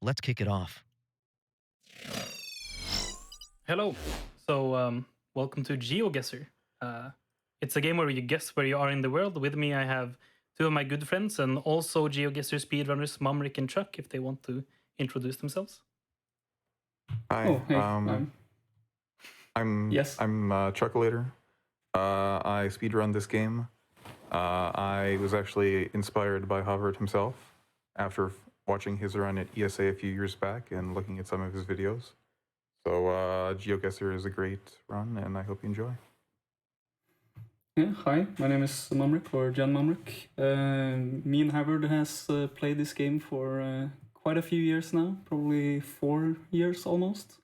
Let's kick it off. Hello. Welcome to GeoGuessr. It's a game where you guess where you are in the world. With me, I have two of my good friends and also GeoGuessr speedrunners, Mumrick and Chuck, if they want to introduce themselves. Hi, Oh, hey, I'm yes. I'm Chuckulator. I speedrun this game. I was actually inspired by Havert himself after watching his run at ESA a few years back and looking at some of his videos. So GeoGuessr is a great run, and I hope you enjoy. Yeah, hi, my name is Mumrick, or Jan Mumrick. Me and Havard has played this game for quite a few years now, probably 4 years almost.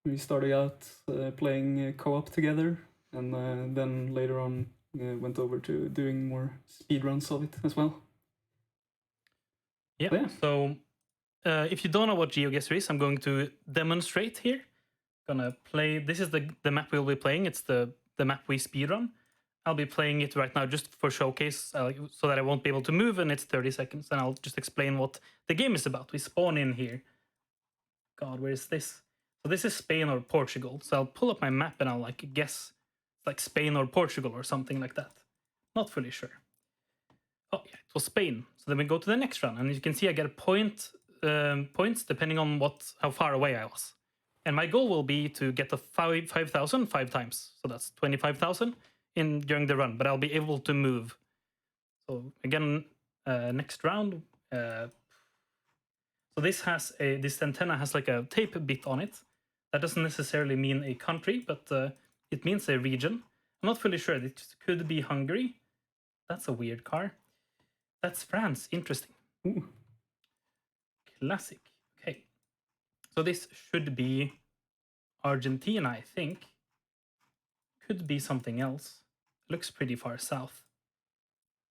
We started out playing co-op together, and then later on went over to doing more speedruns of it as well. Yeah. So if you don't know what GeoGuessr is, I'm going to demonstrate here. Gonna play. This is the map we'll be playing. It's the map we speedrun. I'll be playing it right now just for showcase, so that I won't be able to move, and it's 30 seconds. And I'll just explain what the game is about. We spawn in here. God, where is this? So this is Spain or Portugal. So I'll pull up my map and I'll guess like Spain or Portugal or something like that. Not fully sure. Oh yeah, it was Spain. So then we go to the next run, and you can see I get points depending on how far away I was. And my goal will be to get to 5,000 5 times. So that's 25,000 during the run, but I'll be able to move. So again, next round. So this antenna has like a tape bit on it. That doesn't necessarily mean a country, but it means a region. I'm not fully sure. It could be Hungary. That's a weird car. That's France. Interesting. Ooh. Classic. Okay. So this should be Argentina, I think. Could be something else. Looks pretty far south.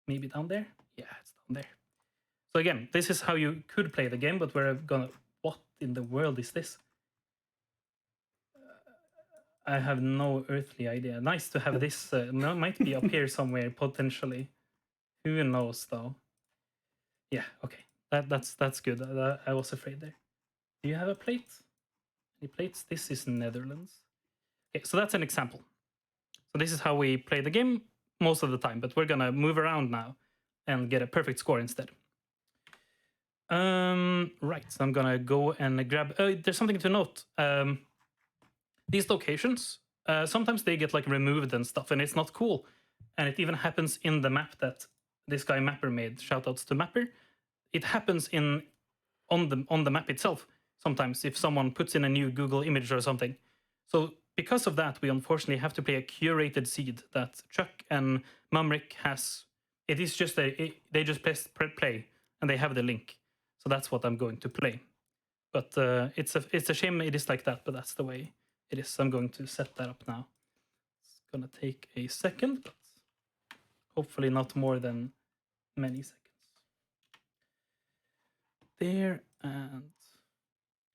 Maybe down there? Yeah, it's down there. So again, this is how you could play the game, but we're gonna... What in the world is this? I have no earthly idea. Nice to have this. Might be up here somewhere, potentially. Who knows, though? Yeah, okay. That's good. I was afraid there. Do you have a plate? Any plates? This is Netherlands. Okay, so that's an example. So this is how we play the game most of the time, but we're gonna move around now and get a perfect score instead. Right, so I'm gonna go and grab... there's something to note. These locations, sometimes they get like removed and stuff, and it's not cool. And it even happens in the map that this guy Mapper made. Shoutouts to Mapper. It happens on the map itself sometimes if someone puts in a new Google image or something. So because of that, we unfortunately have to play a curated seed that Chuck and Mumrick has. It is just they just press play and they have the link. So that's what I'm going to play. But it's a shame it is like that, but that's the way it is. I'm going to set that up now. It's gonna take a second, but hopefully not more than many seconds. There, and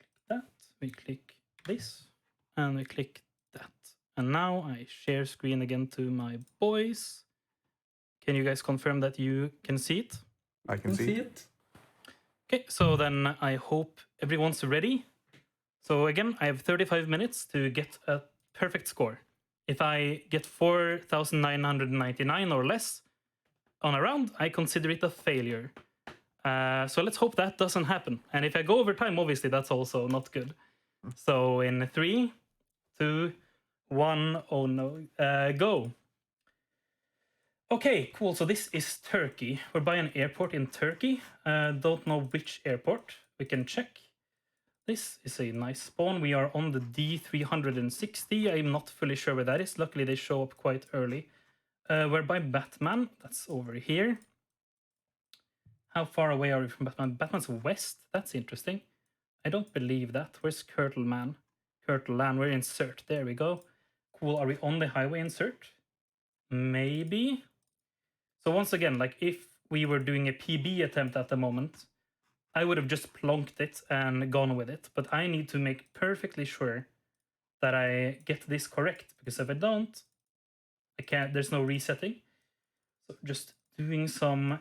click that. We click this, and we click that. And now I share screen again to my boys. Can you guys confirm that you can see it? I can see it. Okay, so then I hope everyone's ready. So again, I have 35 minutes to get a perfect score. If I get 4,999 or less on a round, I consider it a failure. So let's hope that doesn't happen. And if I go over time, obviously that's also not good. So in 3, 2, 1, oh no, go. Okay, cool. So this is Turkey. We're by an airport in Turkey. Don't know which airport. We can check. This is a nice spawn. We are on the D360. I'm not fully sure where that is. Luckily, they show up quite early. We're by Batman. That's over here. How far away are we from Batman? Batman's west. That's interesting. I don't believe that. Where's Curtle Man? Curtle Land. We're in Surt. There we go. Cool. Are we on the highway in Surt? Maybe. So once again, like if we were doing a PB attempt at the moment, I would have just plonked it and gone with it. But I need to make perfectly sure that I get this correct, because if I don't, I can't. There's no resetting. So just doing some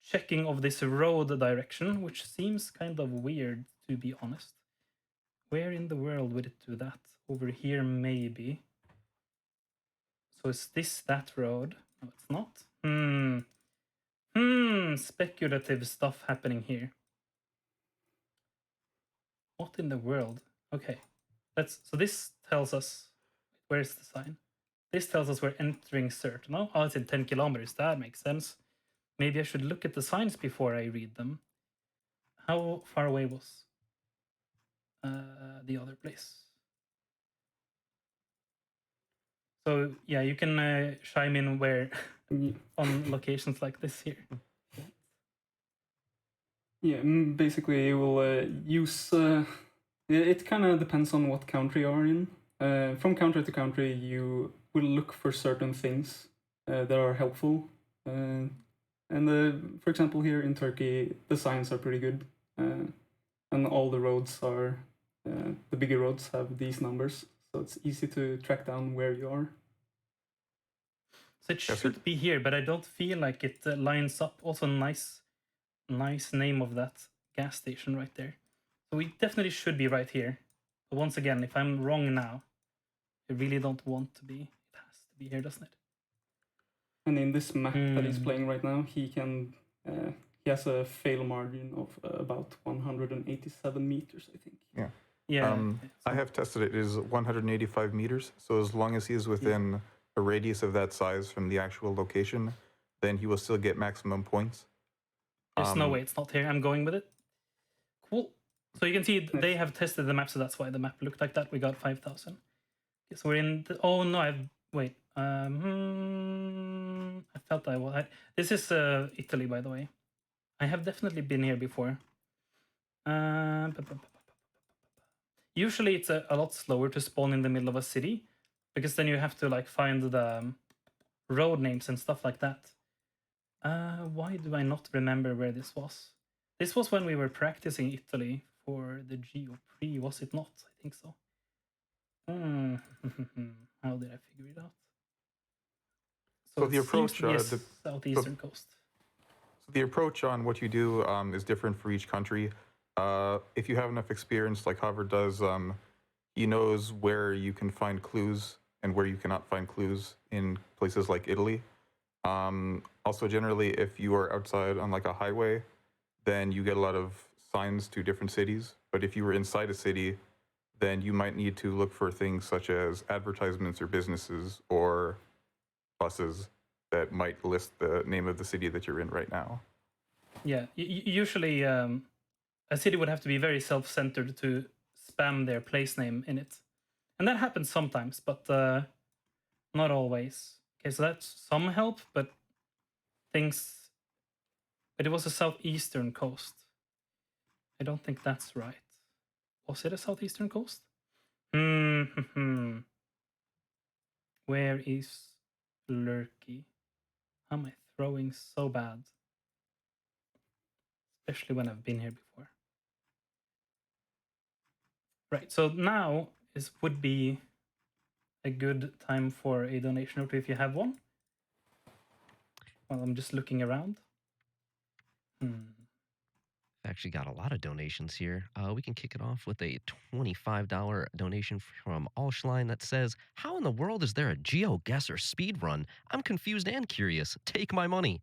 checking of this road direction, which seems kind of weird, to be honest. Where in the world would it do that? Over here, maybe. So is this that road? No, it's not. Speculative stuff happening here. What in the world? Okay. So this tells us, where's the sign? This tells us we're entering Surt. No? Oh, it's in 10 kilometers. That makes sense. Maybe I should look at the signs before I read them. How far away was the other place? So yeah, you can chime in where on locations like this here. Yeah, basically you will use. It kind of depends on what country you are in. From country to country, you will look for certain things that are helpful. For example, here in Turkey, the signs are pretty good, and all the roads are. The bigger roads have these numbers, so it's easy to track down where you are. So it should be here, but I don't feel like it lines up. Also, nice name of that gas station right there. So we definitely should be right here. But once again, if I'm wrong now, I really don't want to be. It has to be here, doesn't it? And in this map that he's playing right now, he has a fail margin of about 187 meters, I think. Yeah. Yeah. I have tested it. It is 185 meters. So as long as he is within a radius of that size from the actual location, then he will still get maximum points. There's no way it's not here. I'm going with it. Cool. So you can see they have tested the map, so that's why the map looked like that. We got 5,000. Okay, so we're in. Oh no! Wait. I felt I was. This is Italy, by the way. I have definitely been here before. Usually it's a lot slower to spawn in the middle of a city, because then you have to like find the road names and stuff like that. Why do I not remember where this was? This was when we were practicing Italy for the Geo Pre, was it not? I think so. How did I figure it out? So the approach, southeastern coast. So the approach on what you do is different for each country. If you have enough experience, like Harvard does, he knows where you can find clues and where you cannot find clues in places like Italy. Also, generally, if you are outside on like a highway, then you get a lot of signs to different cities. But if you were inside a city, then you might need to look for things such as advertisements or businesses or buses that might list the name of the city that you're in right now. Yeah, usually a city would have to be very self-centered to spam their place name in it. And that happens sometimes, but not always. Okay, so that's some help, but it was a southeastern coast. I don't think that's right. Was it a southeastern coast? Where is Lurky? How am I throwing so bad? Especially when I've been here before. Right, so now would be a good time for a donation or two if you have one. Well, I'm just looking around. Actually got a lot of donations here. We can kick it off with a $25 donation from Allschlein that says, "How in the world is there a GeoGuessr speed run? I'm confused and curious. Take my money."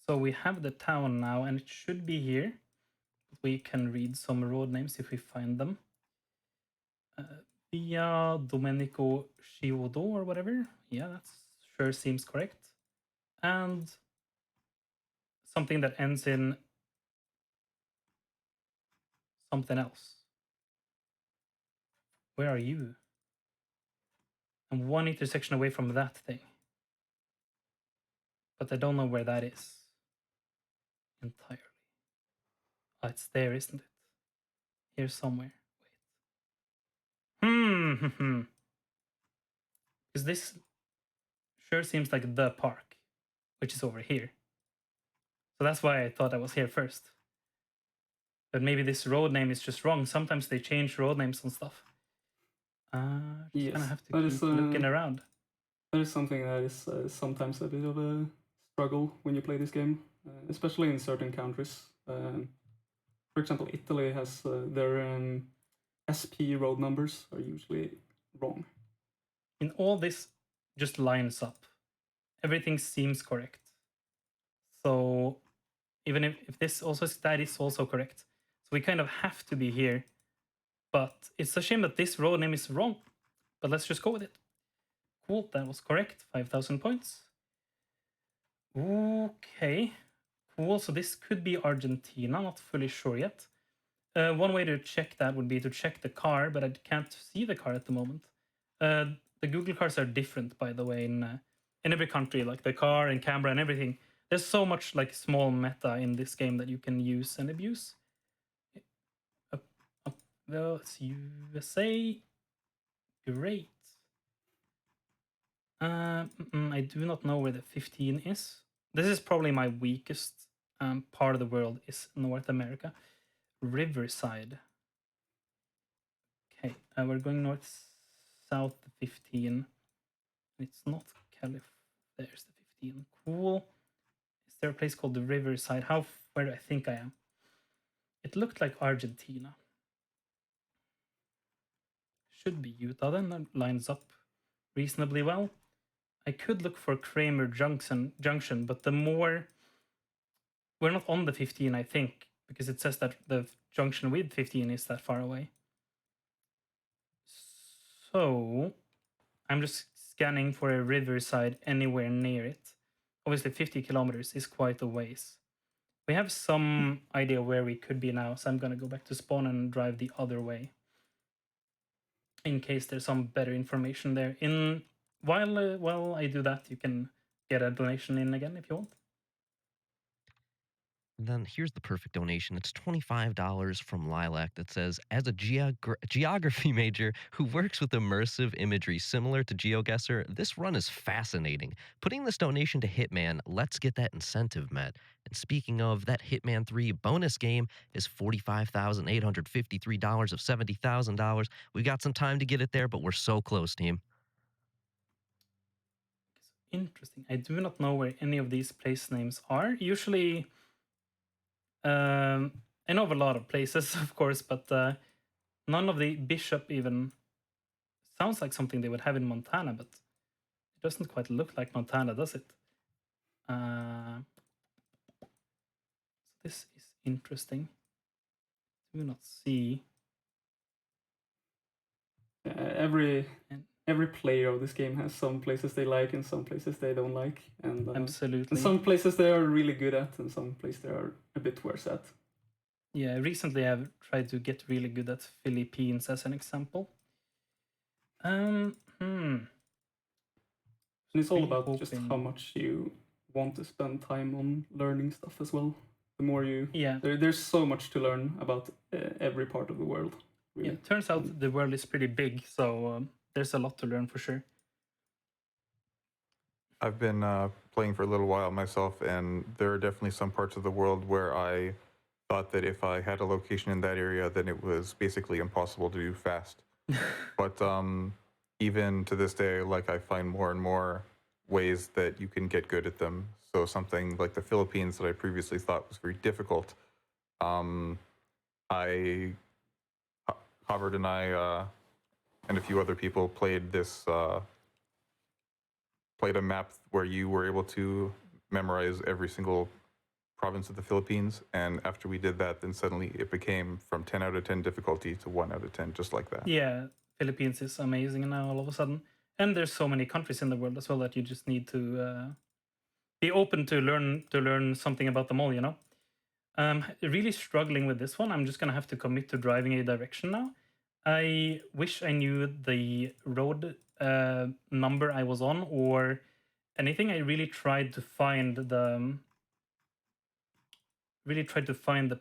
So we have the town now, and it should be here. We can read some road names if we find them. Via Domenico Scivodo or whatever. Yeah, that sure seems correct. And something that ends in something else. Where are you? I'm one intersection away from that thing. But I don't know where that is entirely. Oh, it's there, isn't it? Here somewhere. Wait. Because this sure seems like the park, which is over here. So that's why I thought I was here first. But maybe this road name is just wrong. Sometimes they change road names and stuff. Just gonna have to keep looking around. That is something that is sometimes a bit of a struggle when you play this game, especially in certain countries. For example, Italy has their SP road numbers are usually wrong. In all this just lines up. Everything seems correct. So even if this also that is also correct. So we kind of have to be here. But it's a shame that this road name is wrong. But let's just go with it. Cool, that was correct. 5,000 points. Okay. Cool, so this could be Argentina, not fully sure yet. One way to check that would be to check the car, but I can't see the car at the moment. The Google cars are different, by the way, in every country, like the car and camera and everything. There's so much like small meta in this game that you can use and abuse. Well, it's USA. Great. I do not know where the 15 is. This is probably my weakest part of the world is North America. Riverside. Okay, we're going north, south 15. It's not California. There's the 15. Cool. Is there a place called the Riverside? Where do I think I am? It looked like Argentina. Should be Utah then. That lines up reasonably well. I could look for Kramer Junction, but the more... We're not on the 15, I think, because it says that the junction with 15 is that far away. So I'm just scanning for a riverside anywhere near it. Obviously 50 kilometers is quite a ways. We have some idea where we could be now, so I'm going to go back to spawn and drive the other way. In case there's some better information there. While I do that, you can get a donation in again if you want. And then here's the perfect donation. It's $25 from Lilac that says, as a geography major who works with immersive imagery similar to GeoGuessr, this run is fascinating. Putting this donation to Hitman, let's get that incentive met. And speaking of, that Hitman 3 bonus game is $45,853 of $70,000. We got some time to get it there, but we're so close, team. Interesting. I do not know where any of these place names are. Usually... I know of a lot of places, of course, but none of the Bishop even sounds like something they would have in Montana, but it doesn't quite look like Montana, does it? So this is interesting. Do not see. Every player of this game has some places they like and some places they don't like, and Absolutely. and some places they are really good at, and some places they are a bit worse at. Yeah, recently I've tried to get really good at Philippines as an example. And it's all about just how much you want to spend time on learning stuff as well. The more you, there's so much to learn about every part of the world. Really. Yeah, it turns out the world is pretty big, so there's a lot to learn for sure. I've been playing for a little while myself, and there are definitely some parts of the world where I thought that if I had a location in that area, then it was basically impossible to do fast. But even to this day, like, I find more and more ways that you can get good at them. So something like the Philippines that I previously thought was very difficult, Howard and I and a few other people played a map where you were able to memorize every single province of the Philippines, and after we did that, then suddenly it became from 10 out of 10 difficulty to 1 out of 10, just like that. Yeah, Philippines is amazing now all of a sudden, and there's so many countries in the world as well that you just need to be open to learn something about them all, you know. Really struggling with this one. I'm just gonna have to commit to driving a direction now. I wish I knew the road number I was on or anything. I really tried to find the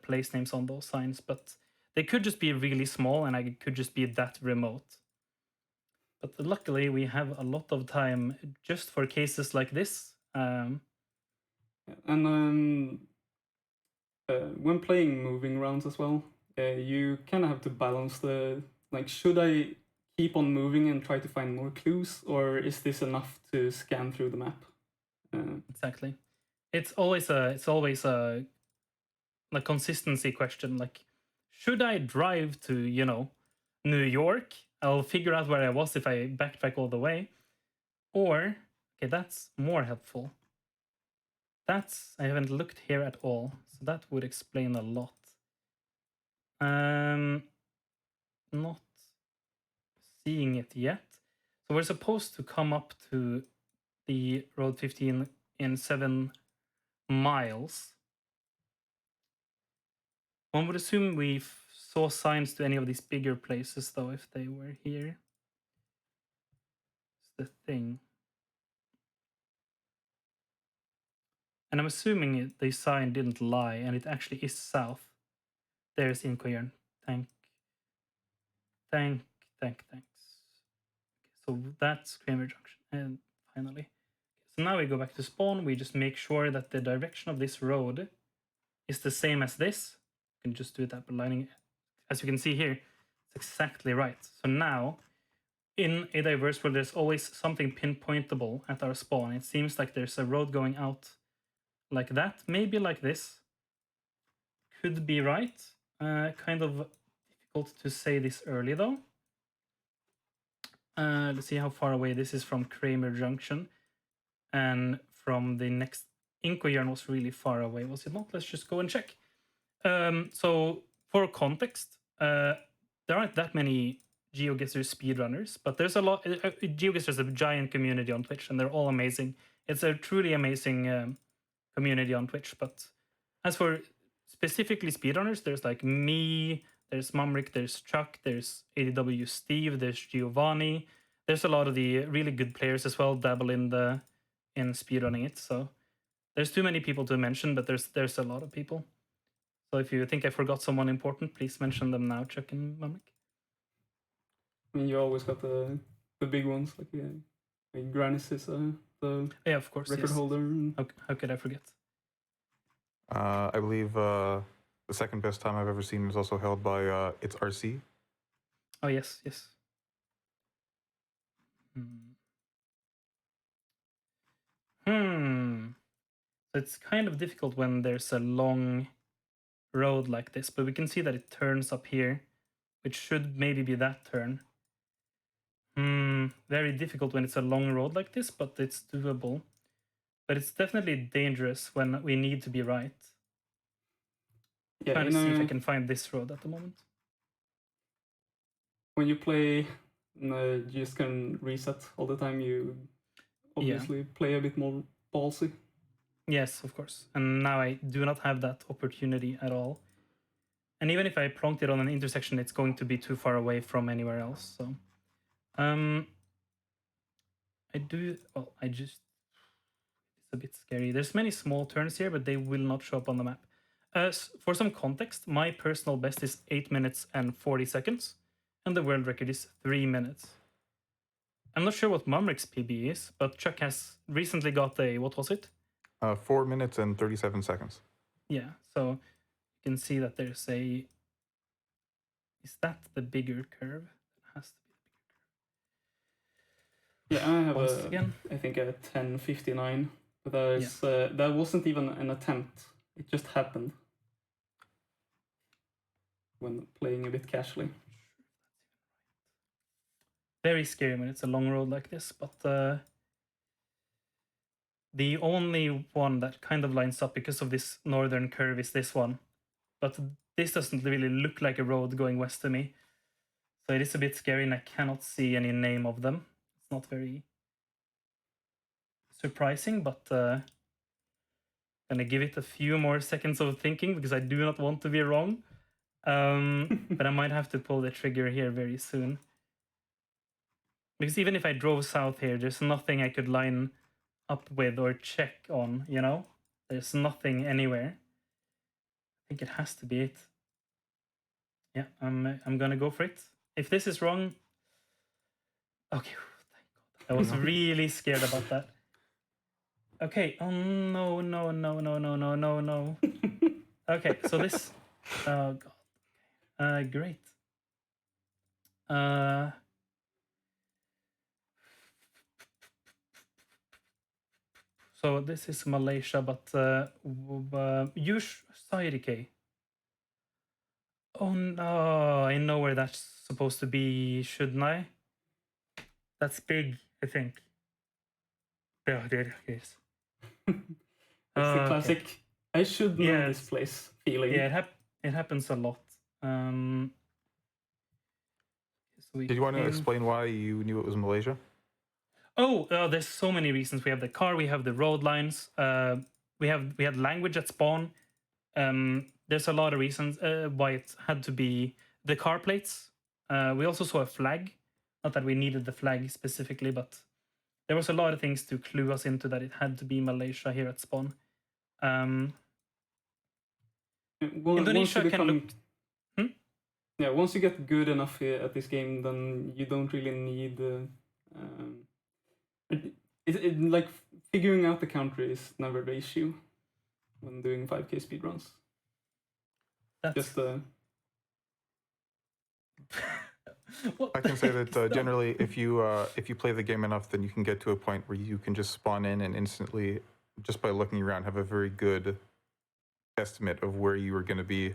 place names on those signs, but they could just be really small and I could just be that remote. But luckily we have a lot of time just for cases like this. When playing moving rounds as well, you kind of have to balance should I keep on moving and try to find more clues, or is this enough to scan through the map? Exactly. it's always a like consistency question. Like, should I drive to New York? I'll figure out where I was if I backtrack all the way. Or okay, that's more helpful. I haven't looked here at all, so that would explain a lot. Not seeing it yet. So we're supposed to come up to the Road 15 in 7 miles. One would assume we saw signs to any of these bigger places, though, if they were here. It's the thing. And I'm assuming the sign didn't lie, and it actually is south. There's Inkoyern. Thanks. So that's Kramer Junction. And finally. So now we go back to spawn. We just make sure that the direction of this road is the same as this. You can just do that by lining it. As you can see here, it's exactly right. So now, in a diverse world, there's always something pinpointable at our spawn. It seems like there's a road going out like that, maybe like this. Could be right. Kind of difficult to say this early, though. Let's see how far away this is from Kramer Junction. And from the next Inkoyern was really far away, was it not? Let's just go and check. So for context, there aren't that many GeoGuessr speedrunners, but there's a lot. GeoGuessr is a giant community on Twitch, and they're all amazing. It's a truly amazing community on Twitch. But as for specifically speedrunners, there's like me, there's Mumric, there's Chuck, there's ADW Steve, there's Giovanni. There's a lot of the really good players as well dabble in speedrunning it. So there's too many people to mention, but there's a lot of people. So if you think I forgot someone important, please mention them now, Chuck and Mumric. I mean, you always got the big ones, like Granis is the Yeah, of course. record Yes. holder. And How could I forget? I believe the second best time I've ever seen is also held by It's RC. Oh yes. So it's kind of difficult when there's a long road like this, but we can see that it turns up here, which should maybe be that turn. Very difficult when it's a long road like this, but it's doable. But it's definitely dangerous when we need to be right. yeah, Trying to see if I can find this road at the moment. when you play, you just can reset all the time. You obviously play a bit more ballsy. Yes, of course. And now I do not have that opportunity at all. And even if I plonked it on an intersection, it's going to be too far away from anywhere else. So, it's a bit scary. There's many small turns here, but they will not show up on the map. For some context, my personal best is 8 minutes and 40 seconds, and the world record is 3 minutes. I'm not sure what Mumric's PB is, but Chuck has recently got what was it? 4 minutes and 37 seconds. Yeah, so you can see that there's a... Is that the bigger curve? It has to be the bigger curve. Yeah, I have Once again. I think a 10:59, but that wasn't even an attempt. It just happened when playing a bit casually. Very scary when it's a long road like this, but the only one that kind of lines up because of this northern curve is this one. But this doesn't really look like a road going west to me. So it is a bit scary and I cannot see any name of them. It's not very surprising, but gonna give it a few more seconds of thinking because I do not want to be wrong. But I might have to pull the trigger here very soon. Because even if I drove south here, there's nothing I could line up with or check on, you know? There's nothing anywhere. I think it has to be it. Yeah, I'm gonna go for it. If this is wrong... Okay, thank God. I was really scared about that. Okay, oh no. Okay, so this... Oh God. Great. So this is Malaysia, but Sairike. Oh no, I know where that's supposed to be, shouldn't I? That's big, I think. Yeah, there it is. It's the Okay. classic. I should know Yeah, this place feeling. Yeah, it happens a lot. So we Did you want to came- explain why you knew it was Malaysia? Oh, there's so many reasons. We have the car, we have the road lines, we had language at spawn. There's a lot of reasons why it had to be the car plates. We also saw a flag. Not that we needed the flag specifically, but there was a lot of things to clue us into that it had to be Malaysia here at spawn. Once Indonesia you can become, look. yeah, once you get good enough at this game, then you don't really need. Like figuring out the country is never the issue when doing 5K speedruns. That's Just what I can say the heck that is that? generally, if you play the game enough, then you can get to a point where you can just spawn in and instantly, just by looking around, have a very good estimate of where you are going to be.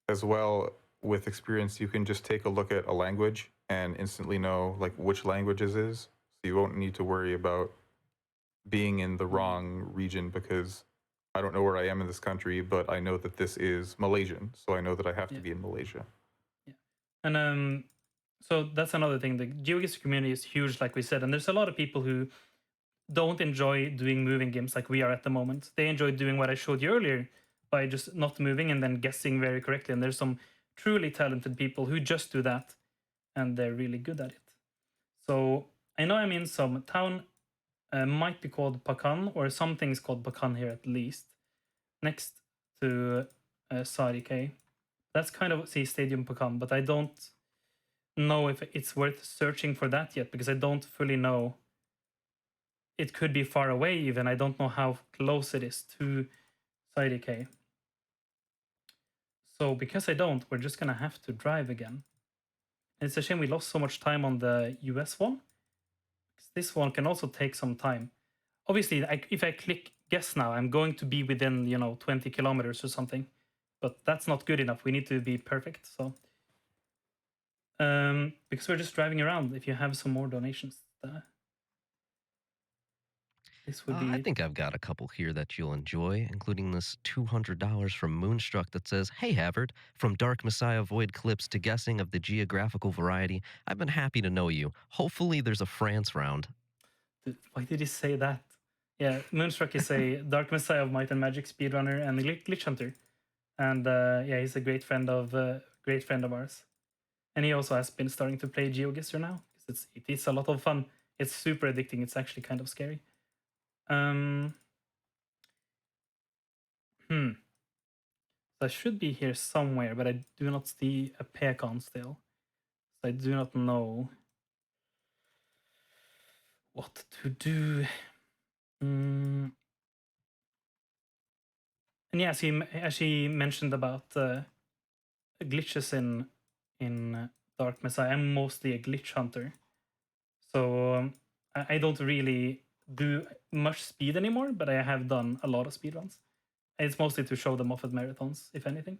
As well, with experience, you can just take a look at a language and instantly know like which languages is. So you won't need to worry about being in the wrong region because I don't know where I am in this country, but I know that this is Malaysian, so I know that I have to Yeah. be in Malaysia. And so that's another thing. The GeoGuessr community is huge, like we said, and there's a lot of people who don't enjoy doing moving games like we are at the moment. They enjoy doing what I showed you earlier by just not moving and then guessing very correctly. And there's some truly talented people who just do that, and they're really good at it. So I know I'm in some town, might be called Pakan, or something is called Pakan here at least, next to Sarike. That's kind of Stadium Pakan, but I don't know if it's worth searching for that yet because I don't fully know. It could be far away even. I don't know how close it is to Sarike. So because I don't, we're just gonna have to drive again. And it's a shame we lost so much time on the US one. This one can also take some time. Obviously, if I click guess now, I'm going to be within 20 kilometers or something. But that's not good enough. We need to be perfect. So because we're just driving around. If you have some more donations, this would be. I think I've got a couple here that you'll enjoy, including this $200 from Moonstruck that says, "Hey Havard, from Dark Messiah Void clips to guessing of the geographical variety, I've been happy to know you. Hopefully there's a France round." Why did he say that? Yeah, Moonstruck is a Dark Messiah of Might and Magic speedrunner and a glitch hunter, and yeah, he's a great friend of ours. And he also has been starting to play GeoGuessr now because it is a lot of fun. It's super addicting. It's actually kind of scary. So I should be here somewhere, but I do not see a Pekon still. So I do not know what to do. And yeah, as he mentioned about glitches in Dark Messiah, I'm mostly a glitch hunter. So I don't really do much speed anymore, but I have done a lot of speedruns. It's mostly to show them off at marathons, if anything.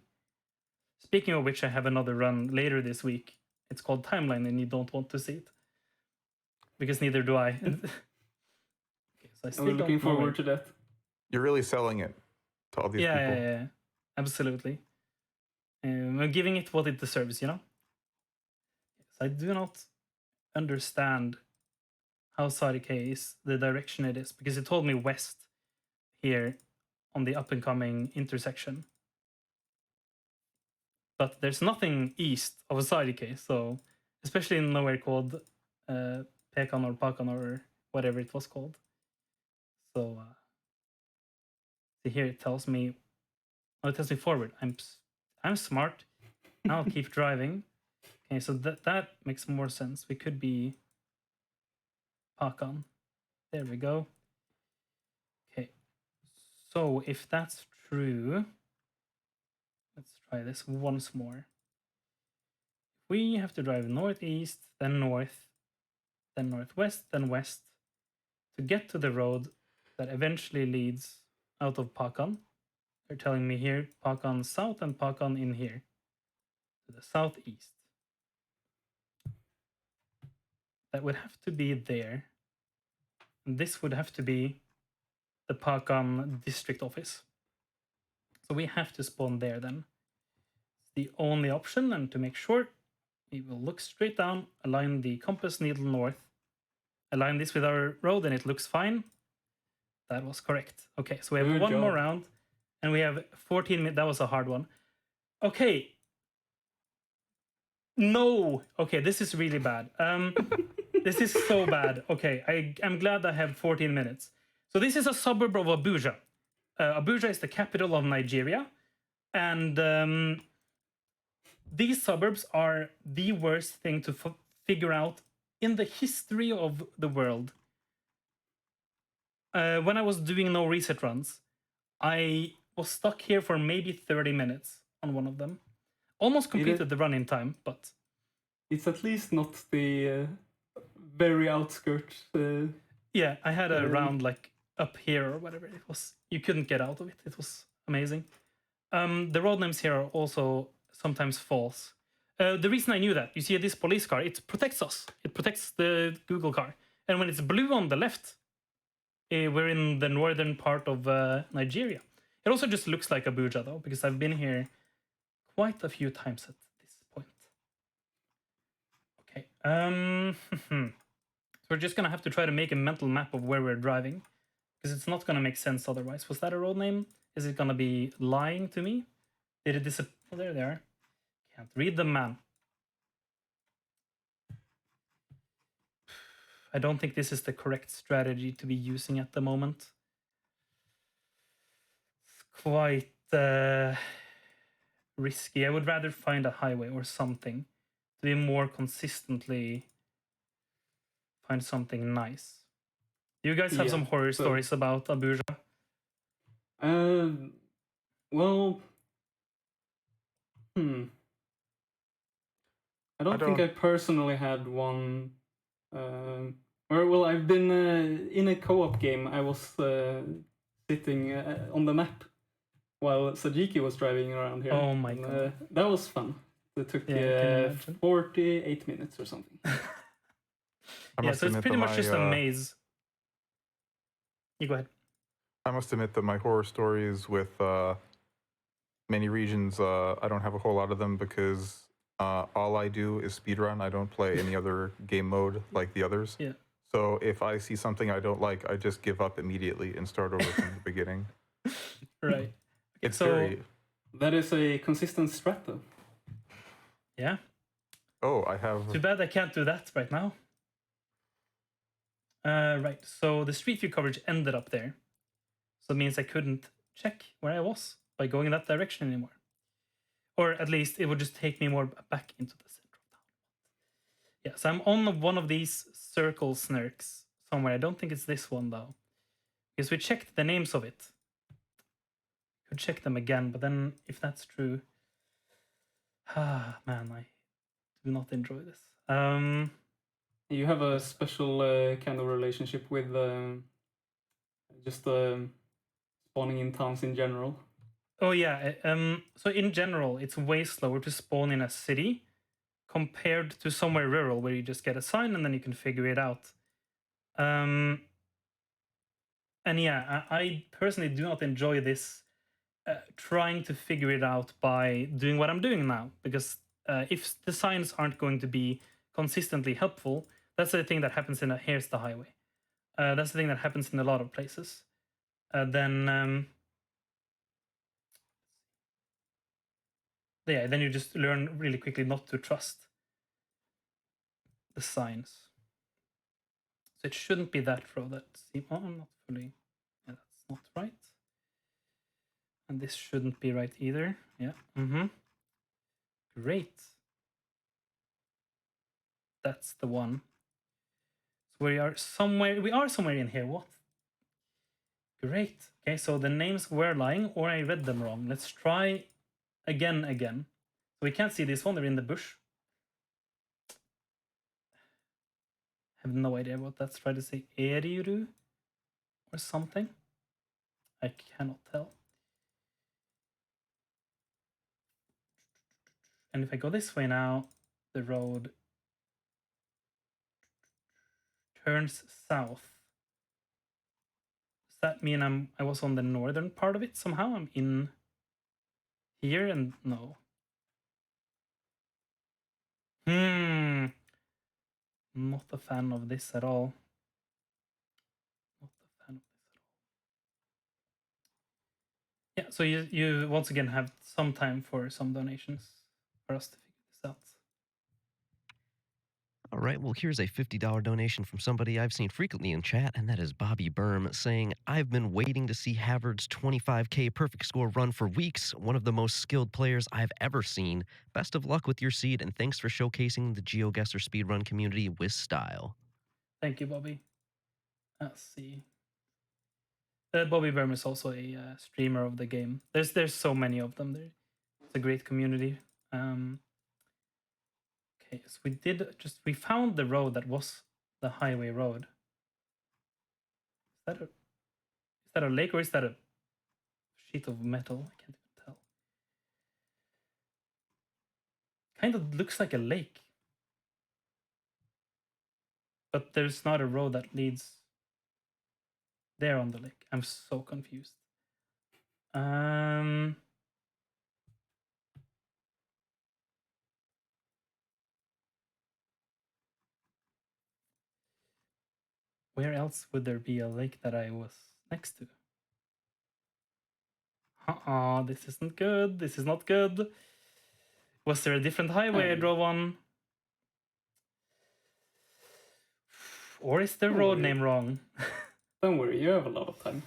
Speaking of which, I have another run later this week. It's called Timeline, and you don't want to see it. Because neither do I. Okay, so I still I'm looking don't know forward it. to that. You're really selling it to all these people. Yeah, absolutely. I'm giving it what it deserves, you know? Yes, I do not understand how Sarike is, the direction it is, because it told me west here on the up and coming intersection. But there's nothing east of Sarike, so especially in nowhere called Pekan or Pakan or whatever it was called. So see here it tells me, oh, it tells me forward. I'm smart. I'll keep driving. Okay, so that makes more sense. We could be Pakan. There we go. Okay, so if that's true, let's try this once more. We have to drive northeast, then north, then northwest, then west to get to the road that eventually leads out of Pakan. They're telling me here Pakan south and Pakan in here to the southeast. That would have to be there. And this would have to be the Pakan district office. So we have to spawn there then. It's the only option, and to make sure, we will look straight down, align the compass needle north, align this with our road, and it looks fine. That was correct. Okay, so we have Good one more job. round, and we have 14 minutes. That was a hard one. Okay. No. Okay, this is really bad. This is so bad. Okay, I'm glad I have 14 minutes. So this is a suburb of Abuja. Abuja is the capital of Nigeria. And these suburbs are the worst thing to figure out in the history of the world. When I was doing no reset runs, I was stuck here for maybe 30 minutes on one of them. Almost completed the run in time, but... It's at least not the very outskirts. Yeah, I had a round like up here or whatever it was. You couldn't get out of it. It was amazing. The road names here are also sometimes false. The reason I knew that, you see this police car, it protects us. It protects the Google car. And when it's blue on the left, we're in the northern part of Nigeria. It also just looks like Abuja though, because I've been here quite a few times at this point. Okay. So we're just gonna have to try to make a mental map of where we're driving, because it's not gonna make sense otherwise. Was that a road name? Is it gonna be lying to me? Did it disappear? Oh, there they are. Can't read them, man. I don't think this is the correct strategy to be using at the moment. It's quite risky. I would rather find a highway or something to be more consistently find something nice. Do you guys have some horror stories about Abuja? Well, I don't think I personally had one. Well, I've been in a co-op game. I was sitting on the map while Sajiki was driving around here. Oh my god. That was fun. It took 48 minutes or something. Yeah, so it's pretty much just a maze. You go ahead. I must admit that my horror stories with many regions, I don't have a whole lot of them because all I do is speedrun. I don't play any other game mode like the others. Yeah. So if I see something I don't like, I just give up immediately and start over from the beginning. Right. It's so very... That is a consistent strat, though. Yeah. Oh, I have... Too bad I can't do that right now. Right, so the Street View coverage ended up there. So it means I couldn't check where I was by going in that direction anymore. Or at least it would just take me more back into the center of town. Yeah, so I'm on one of these circle snarks somewhere. I don't think it's this one though. Because we checked the names of it. Could check them again, but then if that's true... man, I do not enjoy this. You have a special kind of relationship with just spawning in towns in general. Oh yeah, so in general, it's way slower to spawn in a city compared to somewhere rural where you just get a sign and then you can figure it out. And yeah, I personally do not enjoy this trying to figure it out by doing what I'm doing now, because if the signs aren't going to be consistently helpful, that's the thing that happens in here's the highway. That's the thing that happens in a lot of places. Then you just learn really quickly not to trust the signs. So it shouldn't be that row that I'm not fully... Yeah, that's not right. And this shouldn't be right either. Yeah. Great. That's the one. So we are somewhere in here. What? Great. Okay, so the names were lying or I read them wrong. Let's try again. So we can't see this one, they're in the bush. I have no idea what that's trying to say. Eriuru? or something. I cannot tell. And if I go this way now, the road turns south. Does that mean I was on the northern part of it somehow? I'm in here and no. Not a fan of this at all. Not a fan of this at all. Yeah, so you once again have some time for some donations for us to figure this out. All right, well, here's a $50 donation from somebody I've seen frequently in chat, and that is Bobby Berm saying, I've been waiting to see Havard's 25K perfect score run for weeks. One of the most skilled players I've ever seen. Best of luck with your seed, and thanks for showcasing the GeoGuessr speedrun community with style. Thank you, Bobby. Let's see. Bobby Berm is also a streamer of the game. There's so many of them. It's a great community. Okay, so we found the road that was the highway road. Is that a lake or is that a sheet of metal? I can't even tell. Kind of looks like a lake. But there's not a road that leads there on the lake. I'm so confused. Where else would there be a lake that I was next to? This isn't good. This is not good. Was there a different highway I drove on? Or is the road name wrong? Don't worry, you have a lot of time.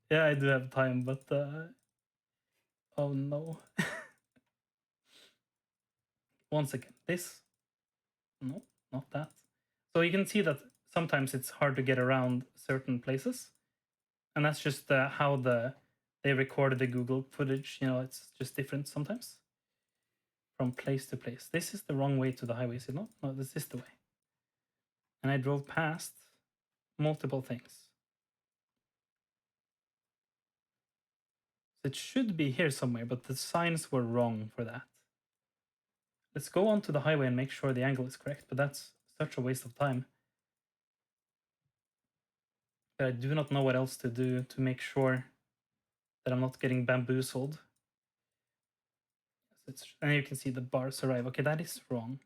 Yeah, I do have time, but oh no. Once again, this. No, not that. So you can see that sometimes it's hard to get around certain places. And that's just how they recorded the Google footage. You know, it's just different sometimes. From place to place. This is the wrong way to the highway, is it not? No, this is the way. And I drove past multiple things. So it should be here somewhere, but the signs were wrong for that. Let's go onto the highway and make sure the angle is correct, but that's such a waste of time. But I do not know what else to do to make sure that I'm not getting bamboozled. And you can see the bars arrive. Okay, that is wrong.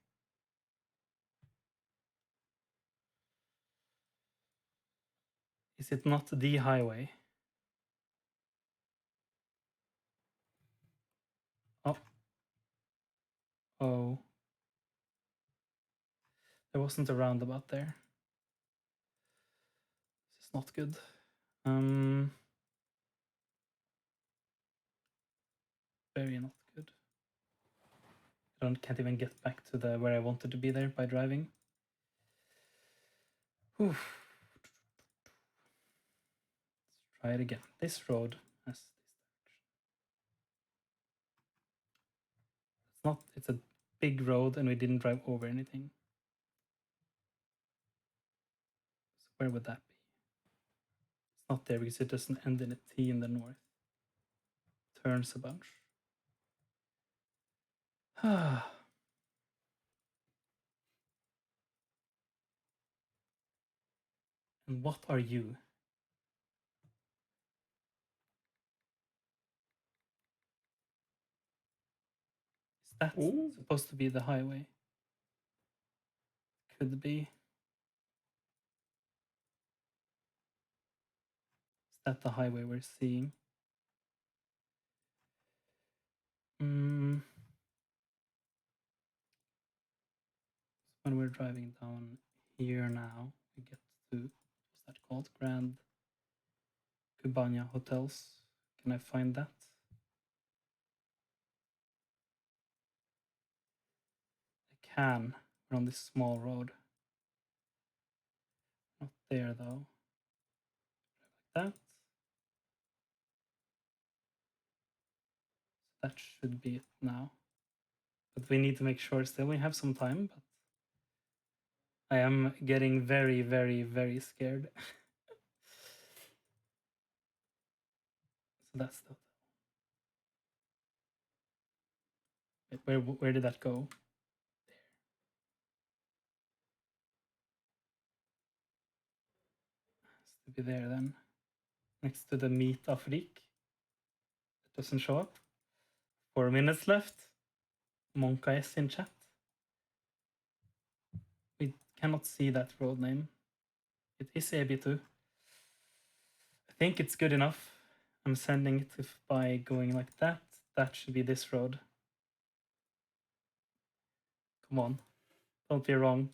Is it not the highway? Oh. There wasn't a roundabout there. This is not good. Very not good. Can't even get back to where I wanted to be there by driving. Let's try it again. This road has this direction. It's a big road and we didn't drive over anything. So where would that be? It's not there because it doesn't end in a T in the north. Turns a bunch. And what are you? Is that supposed to be the highway? Could be. Is that the highway we're seeing? When we're driving down here now, we get to, what's that called? Grand Cubania Hotels. Can I find that? I can. We're on this small road. Not there though. Like that. So that should be it now. But we need to make sure still we have some time, but I am getting very, very, very scared. So that's the. Where did that go? Has to be there then, next to the meat Afrik. It doesn't show up. 4 minutes left. Monka is in chat. We cannot see that road name. It is EB2. I think it's good enough. I'm sending it by going like that. That should be this road. Come on. Don't be wrong.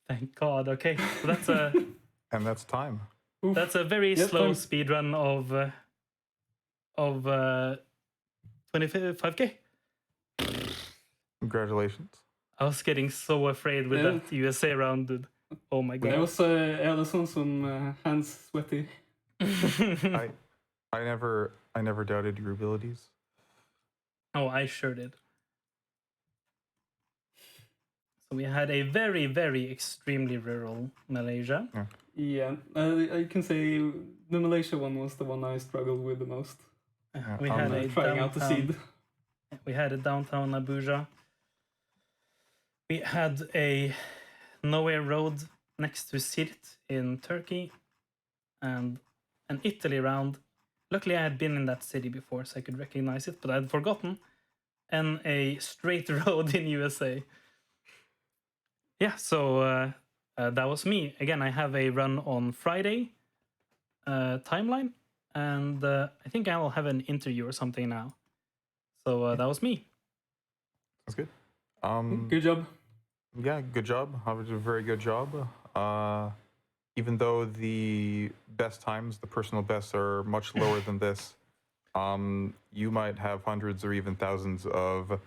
Thank God. Okay. So that's a And that's time. Oof. that's a very Yep, slow thanks. speed run of 25k. Congratulations. I was getting so afraid with Yeah. that USA round, dude. Oh my Det god. var det sånn som hands sweaty. I never doubted your abilities. Oh, I sure did. So we had a very, very extremely rural Malaysia. Yeah, I can say the Malaysia one was the one I struggled with the most. We had a Trying out the downtown. seed. We had a downtown Abuja. We had a nowhere road next to Sirt in Turkey, and an Italy round. Luckily, I had been in that city before, so I could recognize it, but I'd forgotten. And a straight road in USA. Yeah, so that was me. Again, I have a run on Friday timeline, and I think I'll have an interview or something now. So that was me. That's good. Good job. Yeah, good job. Harvard did a very good job. Even though the best times, the personal bests, are much lower than this, you might have hundreds or even thousands of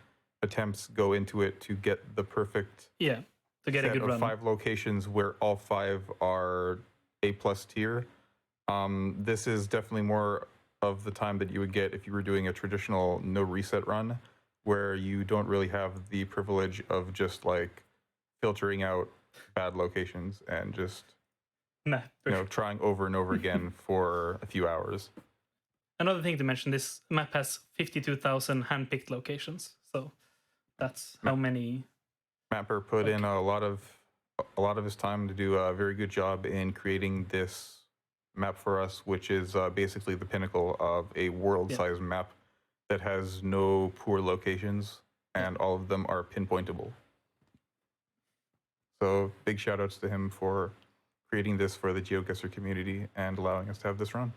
attempts go into it to get the perfect Yeah, to get a set good of run. 5 locations where all 5 are A+ tier. This is definitely more of the time that you would get if you were doing a traditional no reset run, where you don't really have the privilege of just like filtering out bad locations and just Nah, trying over and over again for a few hours. Another thing to mention: this map has 52,000 handpicked locations. So that's how many. Mapper put in a lot of his time to do a very good job in creating this map for us, which is basically the pinnacle of a world-sized map that has no poor locations, and all of them are pinpointable. So big shout outs to him for creating this for the GeoGuessr community and allowing us to have this run.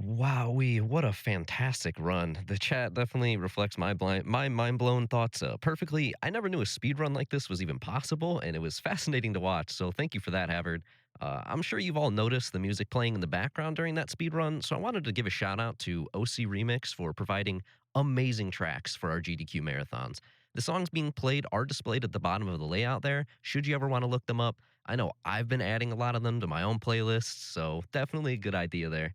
Wowee, what a fantastic run. The chat definitely reflects my mind-blown thoughts perfectly. I never knew a speed run like this was even possible, and it was fascinating to watch, so thank you for that, Havard. I'm sure you've all noticed the music playing in the background during that speed run, so I wanted to give a shout out to OC Remix for providing amazing tracks for our GDQ marathons. The songs being played are displayed at the bottom of the layout there, should you ever want to look them up. I know I've been adding a lot of them to my own playlists, so definitely a good idea there.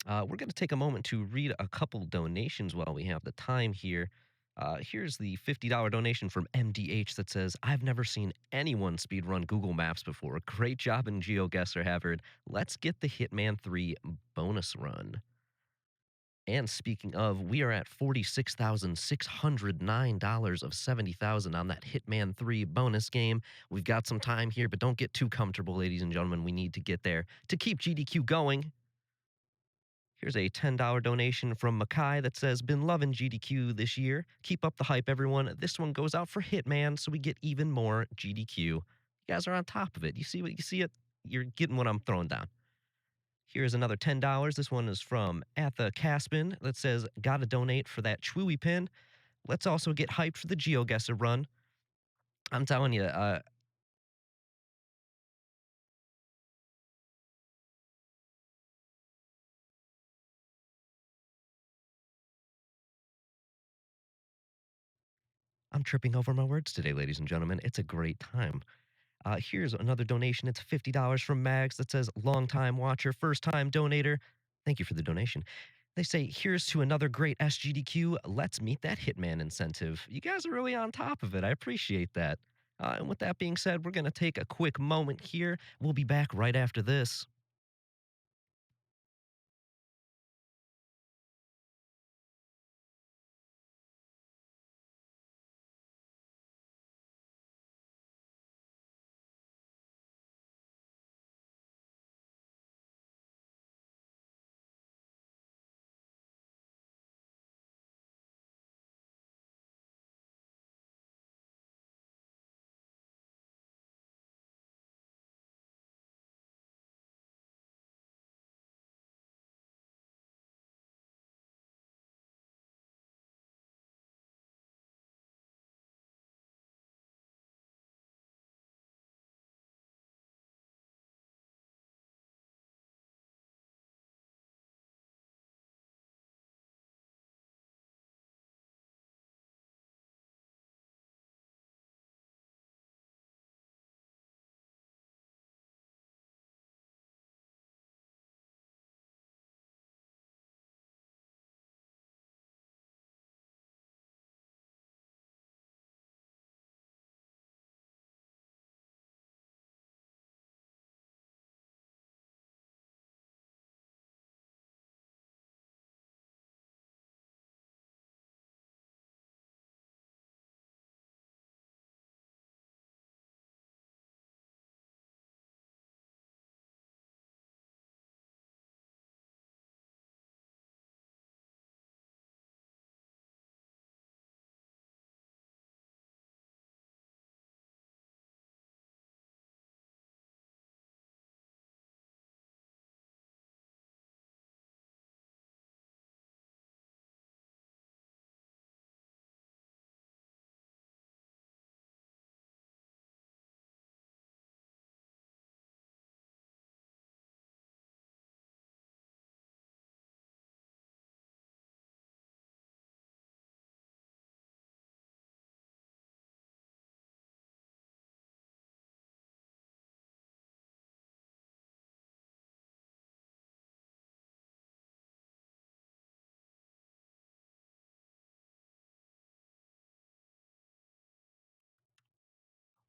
We're going to take a moment to read a couple donations while we have the time here. Here's the $50 donation from MDH that says, I've never seen anyone speedrun Google Maps before. Great job in GeoGuessr, Havard. Let's get the Hitman 3 bonus run. And speaking of, we are at $46,609 of 70,000 on that Hitman 3 bonus game. We've got some time here, but don't get too comfortable, ladies and gentlemen. We need to get there to keep GDQ going. Here's a $10 donation from Makai that says, been loving GDQ this year. Keep up the hype, everyone. This one goes out for Hitman, so we get even more GDQ. You guys are on top of it. You see it? You're getting what I'm throwing down. Here's another $10. This one is from Atha Caspin that says, gotta donate for that Chewy pin. Let's also get hyped for the GeoGuessr run. I'm telling you, I'm tripping over my words today, ladies and gentlemen. It's a great time. Here's another donation. It's $50 from Mags that says, long time watcher, first time donator. Thank you for the donation. They say, here's to another great SGDQ. Let's meet that Hitman incentive. You guys are really on top of it. I appreciate that. And with that being said, we're going to take a quick moment here. We'll be back right after this.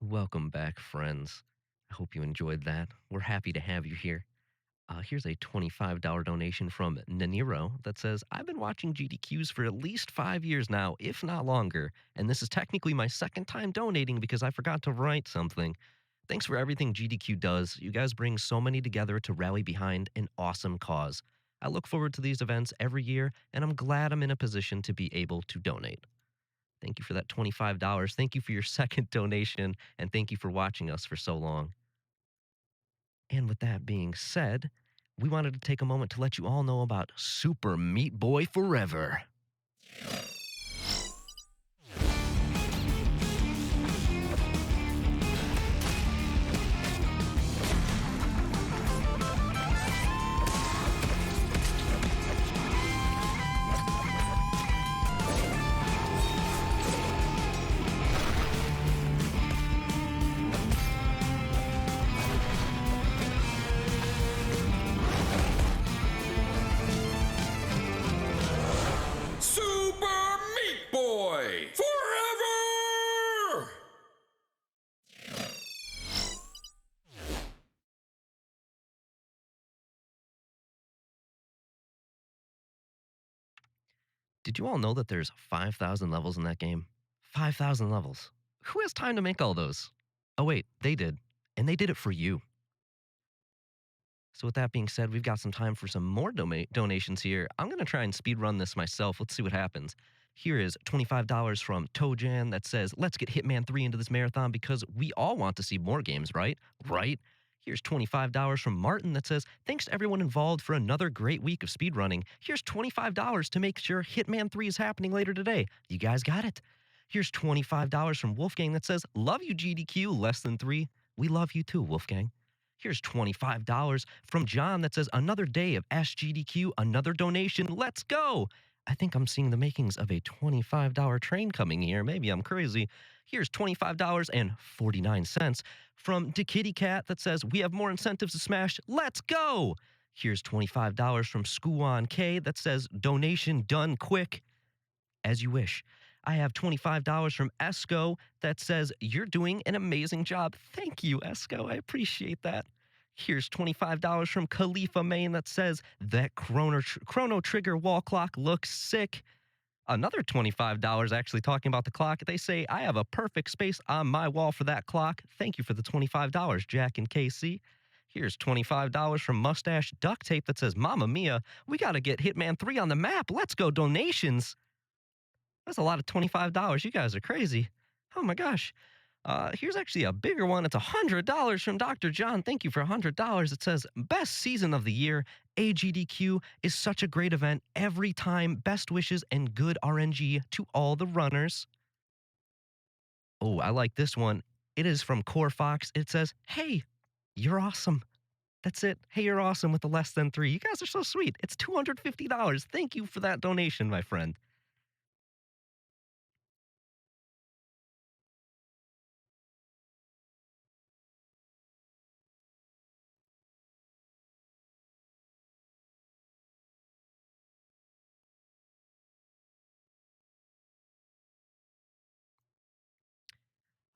Welcome back, friends. I hope you enjoyed that. We're happy to have you here. Here's a $25 donation from Naniro that says, I've been watching GDQs for at least 5 years now, if not longer, and this is technically my second time donating because I forgot to write something. Thanks for everything GDQ does. You guys bring so many together to rally behind an awesome cause. I look forward to these events every year, and I'm glad I'm in a position to be able to donate. Thank you for that $25. Thank you for your second donation, and thank you for watching us for so long. And with that being said, we wanted to take a moment to let you all know about Super Meat Boy Forever. Super Meat Boy forever! Did you all know that there's 5,000 levels in that game? 5,000 levels. Who has time to make all those? Oh, wait, they did. And they did it for you. So, with that being said, we've got some time for some more donations here. I'm going to try and speed run this myself. Let's see what happens. Here is $25 from Tojan that says, let's get Hitman 3 into this marathon because we all want to see more games, right? Right? Here's $25 from Martin that says, thanks to everyone involved for another great week of speedrunning. Here's $25 to make sure Hitman 3 is happening later today. You guys got it. Here's $25 from Wolfgang that says, love you, GDQ, less than 3. We love you too, Wolfgang. Here's $25 from John that says, another day of SGDQ, another donation. Let's go. I think I'm seeing the makings of a $25 train coming here. Maybe I'm crazy. Here's $25.49 from DeKitty Cat that says, "We have more incentives to smash. Let's go." Here's $25 from Skuon K that says, "Donation done quick." As you wish. I have $25 from Esco that says, "You're doing an amazing job." Thank you, Esco. I appreciate that. Here's $25 from Khalifa Main that says, "That Chrono Trigger wall clock looks sick." Another $25 actually talking about the clock. They say, "I have a perfect space on my wall for that clock." Thank you for the $25, Jack and KC. Here's $25 from Mustache Duct Tape that says, "Mamma Mia, we got to get Hitman 3 on the map. Let's go donations." That's a lot of $25. You guys are crazy. Oh my gosh. Here's actually a bigger one. It's $100 from Dr. John. Thank you for $100. It says, "Best season of the year. AGDQ is such a great event every time. Best wishes and good RNG to all the runners." Oh, I like this one. It is from Core Fox. It says, "Hey, you're awesome." That's it. "Hey, you're awesome" with the less than three. You guys are so sweet. It's $250. Thank you for that donation, my friend.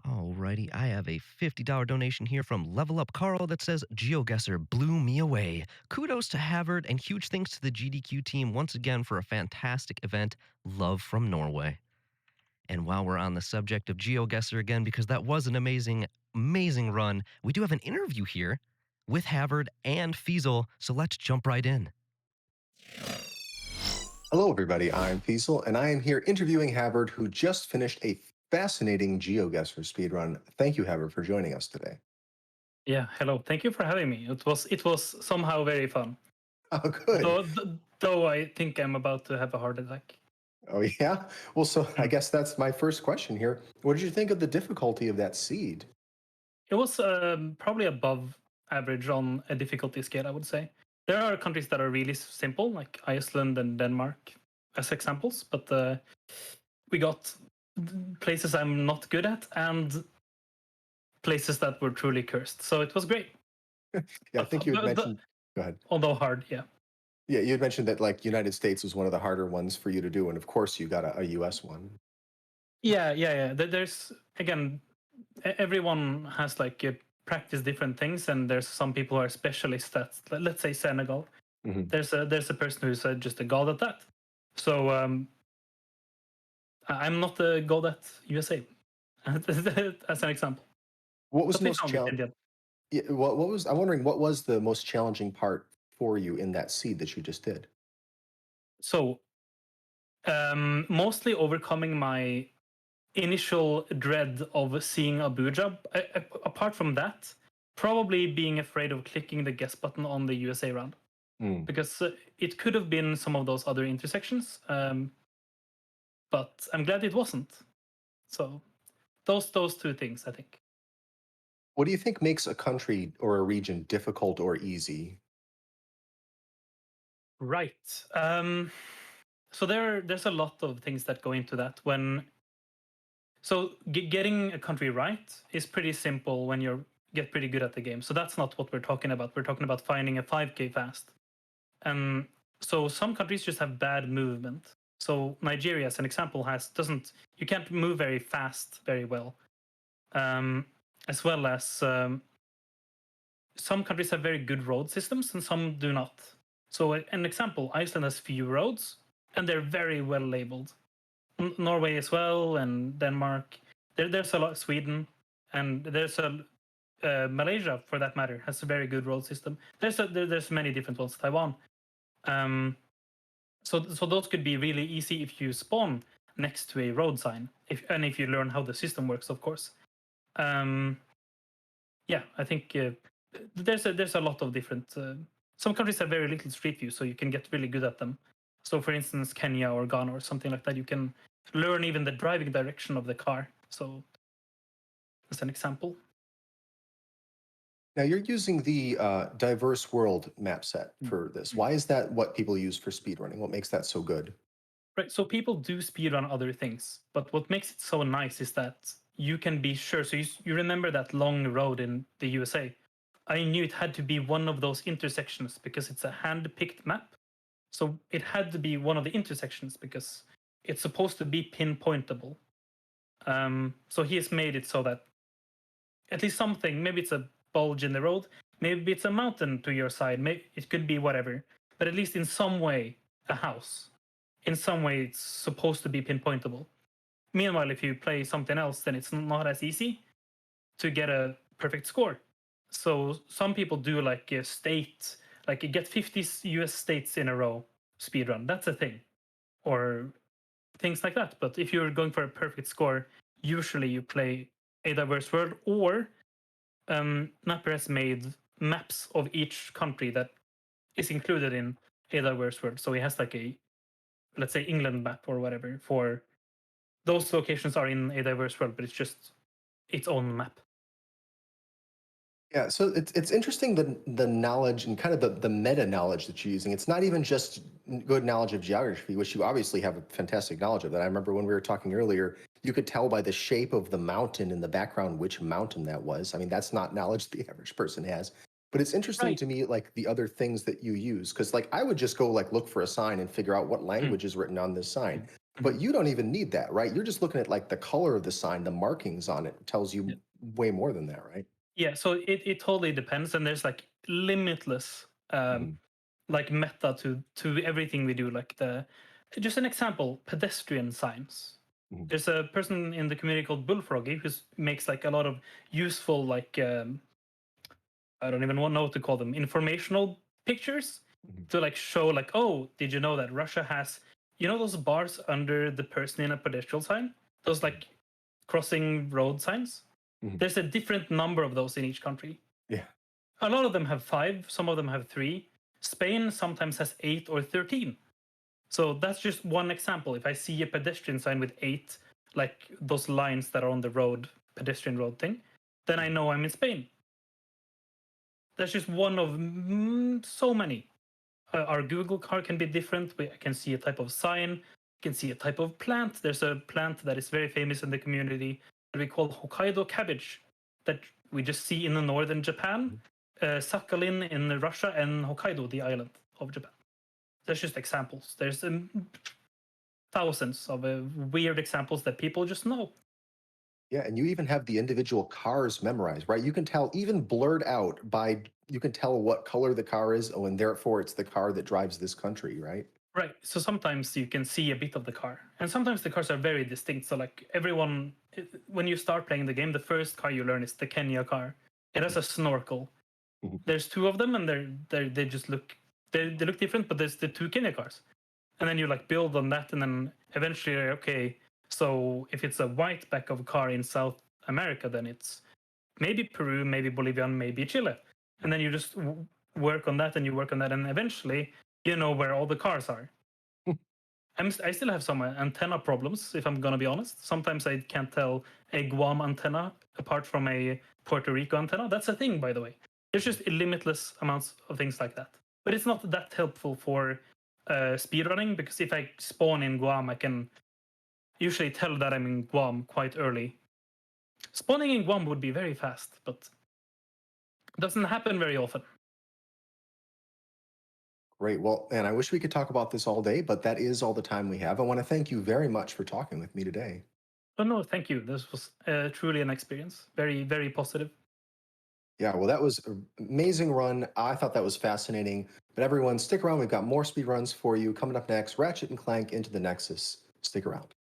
Alrighty, I have a $50 donation here from Level Up Carl that says, "GeoGuessr blew me away. Kudos to Havard and huge thanks to the GDQ team once again for a fantastic event. Love from Norway." And while we're on the subject of GeoGuessr again, because that was an amazing, amazing run, we do have an interview here with Havard and Fiesel, so let's jump right in. Hello, everybody. I'm Fiesel, and I am here interviewing Havard, who just finished a fascinating GeoGuessr speedrun. Thank you, Havard, for joining us today. Yeah, hello. Thank you for having me. It was somehow very fun. Oh, good. Though I think I'm about to have a heart attack. Oh, yeah? Well, so I guess that's my first question here. What did you think of the difficulty of that seed? It was probably above average on a difficulty scale, I would say. There are countries that are really simple, like Iceland and Denmark, as examples, but we got places I'm not good at and places that were truly cursed. So it was great. Yeah, I think you had mentioned. Go ahead. Although hard, yeah. Yeah, you had mentioned that like United States was one of the harder ones for you to do, and of course you got a US one. Yeah. There's again, everyone has like practice different things, and there's some people who are specialists at, let's say, Senegal. Mhm. There's a person who's just a god at that. So I'm not a god at USA, as an example. What was But the we most found it in challenging? the end. Yeah, what was I'm wondering what was the most challenging part for you in that seed that you just did? So mostly overcoming my initial dread of seeing a Abuja. Apart from that, probably being afraid of clicking the guess button on the USA round, Mm. because it could have been some of those other intersections, but I'm glad it wasn't. So those two things, I think. What do you think makes a country or a region difficult or easy? Right. So there's a lot of things that go into that. So getting a country right is pretty simple when you get pretty good at the game. So that's not what we're talking about. We're talking about finding a 5K fast. And so some countries just have bad movement. So Nigeria, as an example, doesn't you can't move very fast very well, as well as some countries have very good road systems and some do not. So an example, Iceland has few roads and they're very well labeled. Norway as well, and Denmark. There's a lot. Sweden, and there's a Malaysia, for that matter, has a very good road system. There's many different ones. Taiwan. So those could be really easy if you spawn next to a road sign, if you learn how the system works, of course. Yeah, I think there's a lot of different. Some countries have very little street view, so you can get really good at them. So, for instance, Kenya or Ghana or something like that, you can learn even the driving direction of the car. So, as an example. Now you're using the diverse world map set for this. Why is that what people use for speedrunning? What makes that so good? Right. So people do speedrun other things, but what makes it so nice is that you can be sure. So you remember that long road in the USA. I knew it had to be one of those intersections because it's a hand-picked map. So it had to be one of the intersections because it's supposed to be pinpointable. So he has made it so that at least something, maybe it's a bulge in the road, maybe it's a mountain to your side, maybe it could be whatever, but at least in some way, a house. In some way, it's supposed to be pinpointable. Meanwhile, if you play something else, then it's not as easy to get a perfect score. So some people do like a state, like you get 50 US states in a row speedrun. That's a thing. Or things like that. But if you're going for a perfect score, usually you play A Diverse World, or Napper has made maps of each country that is included in A Diverse World. So he has like a, let's say, England map or whatever for those locations are in A Diverse World, but it's just its own map. Yeah, so it's interesting the knowledge and kind of the meta knowledge that you're using. It's not even just good knowledge of geography, which you obviously have a fantastic knowledge of that. I remember when we were talking earlier, you could tell by the shape of the mountain in the background which mountain that was. I mean, that's not knowledge the average person has. But it's interesting Right. to me, like the other things that you use, because like I would just go like look for a sign and figure out what language is written on this sign. But you don't even need that, right? You're just looking at like the color of the sign, the markings on it tells you Yeah. way more than that, right? Yeah, so it totally depends, and there's like limitless like meta to everything we do. Like just an example, pedestrian signs. Mhm. There's a person in the community called Bullfroggy who makes like a lot of useful like I don't even know what to call them, informational pictures Mhm. to like show like, oh, did you know that Russia has, you know, those bars under the person in a pedestrian sign, those like crossing road signs. Mhm. There's a different number of those in each country. Yeah. A lot of them have 5, some of them have 3. Spain sometimes has 8 or 13. So that's just one example. If I see a pedestrian sign with 8, like those lines that are on the road, pedestrian road thing, then I know I'm in Spain. That's just one of so many. Our Google car can be different. I can see a type of sign, I can see a type of plant. There's a plant that is very famous in the community that we call Hokkaido cabbage that we just see in the northern Japan, Sakhalin in Russia, and Hokkaido, the island of Japan. There's just examples. There's thousands of weird examples that people just know. Yeah, and you even have the individual cars memorized, right? You can tell even blurred out by you can tell what color the car is, oh, and therefore it's the car that drives this country, right? Right. So sometimes you can see a bit of the car, and sometimes the cars are very distinct. So like everyone, when you start playing the game, the first car you learn is the Kenya car. It has a snorkel. Mhm. There's 2 of them, and they just look they look different. But there's the 2 Kenya cars, and then you like build on that, and then eventually, okay, so if it's a white back of a car in South America, then it's maybe Peru, maybe Bolivia, maybe Chile, and then you just work on that, and you work on that, and eventually you know where all the cars are. I still have some antenna problems, if I'm gonna be honest. Sometimes I can't tell a Guam antenna apart from a Puerto Rico antenna. That's a thing, by the way. There's just limitless amounts of things like that. But it's not that helpful for speedrunning because if I spawn in Guam, I can usually tell that I'm in Guam quite early. Spawning in Guam would be very fast, but it doesn't happen very often. Great. Well, and I wish we could talk about this all day, but that is all the time we have. I want to thank you very much for talking with me today. Oh no, thank you. This was truly an experience. Very, very positive. Yeah, well, that was an amazing run. I thought that was fascinating. But everyone, stick around. We've got more speed runs for you. Coming up next, Ratchet and Clank Into the Nexus. Stick around.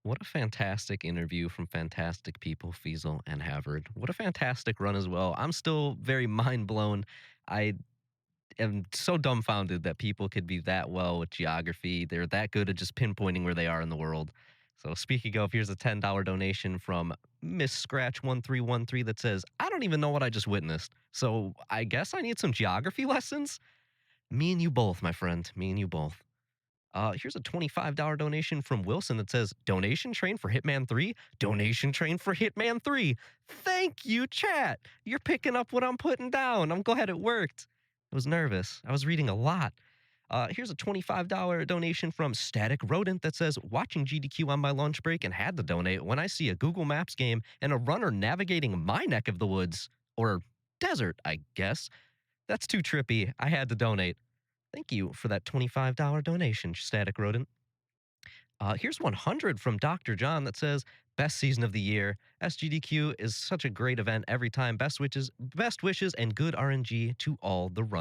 What a fantastic interview from fantastic people, Fiesel and Havard. What a fantastic run as well. I'm still very mind blown. I am so dumbfounded that people could be that well with geography. They're that good at just pinpointing where they are in the world. So speaking of, here's a $10 donation from Miss Scratch 1313 that says, I don't even know what I just witnessed. So I guess I need some geography lessons. Me and you both, my friend. Me and you both. Here's a $25 donation from Wilson that says, donation train for Hitman 3? Donation train for Hitman 3. Thank you, chat. You're picking up what I'm putting down. I'm glad it worked. I was nervous. I was reading a lot. Here's a $25 donation from Static Rodent that says, watching GDQ on my lunch break and had to donate when I see a Google Maps game and a runner navigating my neck of the woods. Or desert, I guess. That's too trippy. I had to donate. Thank you for that $25 donation, Static Rodent. Here's 100 from Dr. John that says, best season of the year. SGDQ is such a great event every time. Best wishes and good RNG to all the runners.